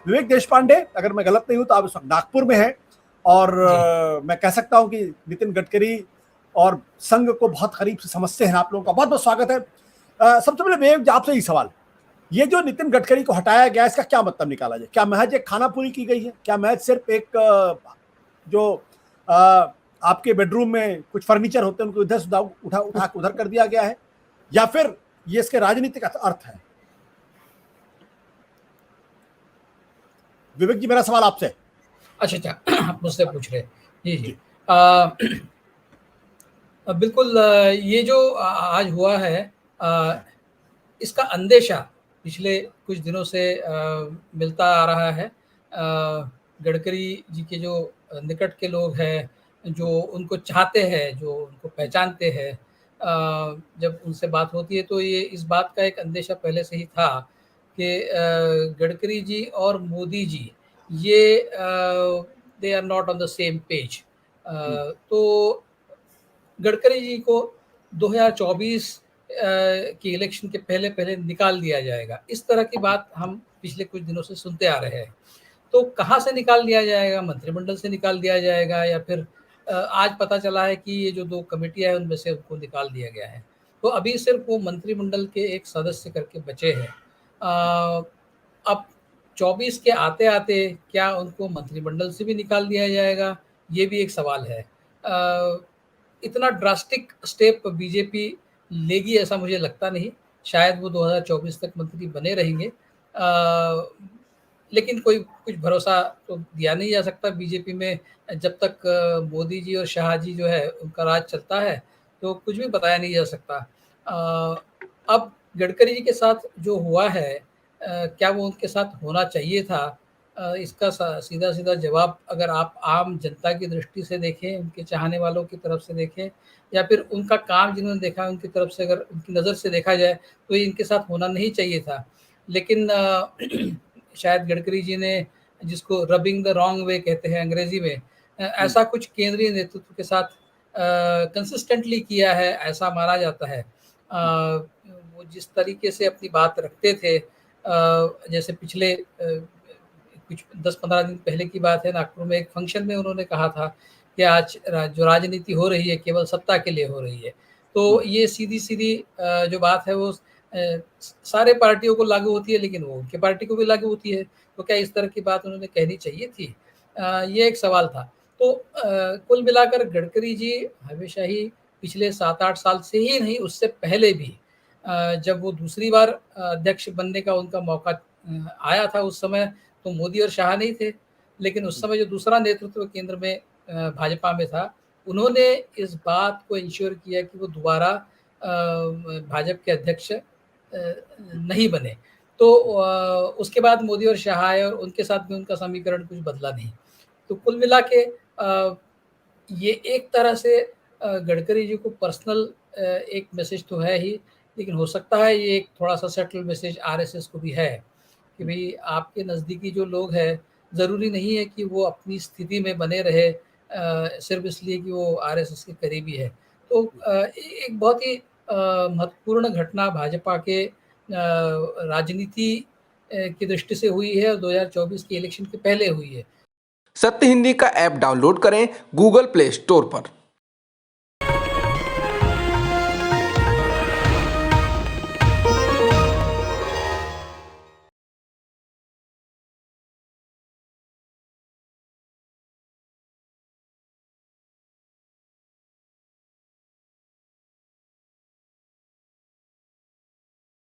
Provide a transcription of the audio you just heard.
विवेक देशपांडे, अगर मैं गलत नहीं हूं तो आप इस वक्त नागपुर में हैं, और मैं कह सकता हूं कि नितिन गडकरी और संघ को बहुत करीब से समझते हैं। आप लोगों का बहुत बहुत स्वागत है। सबसे पहले विवेक जी, आपसे ही सवाल, ये जो नितिन गडकरी को हटाया गया, इसका क्या मतलब निकाला जाए? क्या महज एक खानापुरी की गई है? क्या महज सिर्फ एक जो आपके बेडरूम में कुछ फर्नीचर होते हैं उनको इधर से उठा उठा उधर कर दिया गया है, या फिर ये इसके राजनीतिक अर्थ है? विवेक जी, मेरा सवाल आपसे। अच्छा, आप मुझसे पूछ रहे हैं। जी जी, जी। बिल्कुल। ये जो आज हुआ है, इसका अंदेशा पिछले कुछ दिनों से मिलता आ रहा है। गडकरी जी के जो निकट के लोग हैं, जो उनको चाहते हैं, जो उनको पहचानते हैं, जब उनसे बात होती है तो ये इस बात का एक अंदेशा पहले से ही था कि गडकरी जी और मोदी जी, ये they are not on the same page. तो गडकरी जी को 2024 की इलेक्शन के पहले पहले निकाल दिया जाएगा, इस तरह की बात हम पिछले कुछ दिनों से सुनते आ रहे हैं। तो कहाँ से निकाल दिया जाएगा? मंत्रिमंडल से निकाल दिया जाएगा, या फिर आज पता चला है कि ये जो 2 कमेटियाँ हैं उनमें से उनको निकाल दिया गया है। तो अभी सिर्फ वो मंत्रिमंडल के एक सदस्य करके बचे हैं। अब 24 के आते-आते क्या उनको मंत्रिमंडल से भी निकाल दिया जाएगा? ये भी एक सवाल है। इतना ड्रास्टिक स्टेप बीजेपी लेगी ऐसा मुझे लगता नहीं। शायद वो 2024 तक मंत्री बने रहेंगे। लेकिन कोई कुछ भरोसा तो दिया नहीं जा सकता बीजेपी में, जब तक मोदी जी और शाह जी जो है उनका राज चलता है, तो कुछ भी बताया नहीं जा सकता। अब गडकरी जी के साथ जो हुआ है, क्या वो उनके साथ होना चाहिए था? इसका सीधा-सीधा जवाब अगर आप आम जनता की दृष्टि से देखें, उनके चाहने वालों की तरफ से देखें, या फिर उनका काम जिन्होंने देखा है उनकी तरफ से, अगर उनकी नज़र से देखा जाए, तो ये इनके साथ होना नहीं चाहिए था। लेकिन शायद गडकरी जी ने, जिसको रबिंग द रॉन्ग वे कहते हैं अंग्रेज़ी में, ऐसा कुछ केंद्रीय नेतृत्व के साथ कंसिस्टेंटली किया है, ऐसा माना जाता है। वो जिस तरीके से अपनी बात रखते थे, जैसे पिछले कुछ 10-15 दिन पहले की बात है, नागपुर में एक फंक्शन में उन्होंने कहा था कि आज जो राजनीति हो रही है केवल सत्ता के लिए हो रही है। तो ये सीधी-सीधी जो बात है वो सारे पार्टियों को लागू होती है, लेकिन वो उनकी पार्टी को भी लागू होती है। तो क्या इस तरह की बात उन्होंने कहनी चाहिए थी? ये एक सवाल था। तो कुल मिलाकर गडकरी जी हमेशा ही पिछले 7-8 साल से ही नहीं, उससे पहले भी जब वो दूसरी बार अध्यक्ष बनने का उनका मौका आया था, उस समय तो मोदी और शाह नहीं थे। लेकिन उस समय जो दूसरा नेतृत्व केंद्र में भाजपा में था, उन्होंने इस बात को इंश्योर किया कि वो दोबारा भाजपा के अध्यक्ष नहीं बने। तो उसके बाद मोदी और शाह आए और उनके साथ भी उनका समीकरण कुछ बदला नहीं। तो कुल मिला के ये एक तरह से गडकरी जी को पर्सनल एक मैसेज तो है ही, लेकिन हो सकता है ये एक थोड़ा-सा सटल मैसेज आरएसएस को भी है कि भई आपके नज़दीकी जो लोग हैं, ज़रूरी नहीं है कि वो अपनी स्थिति में बने रहे सिर्फ़ इसलिए कि वो आरएसएस के करीबी है। तो एक बहुत ही महत्वपूर्ण घटना भाजपा के राजनीति की दृष्टि से हुई है, और 2024 के इलेक्शन के पहले हुई है। सत्य हिंदी का ऐप डाउनलोड करें गूगल प्ले स्टोर पर।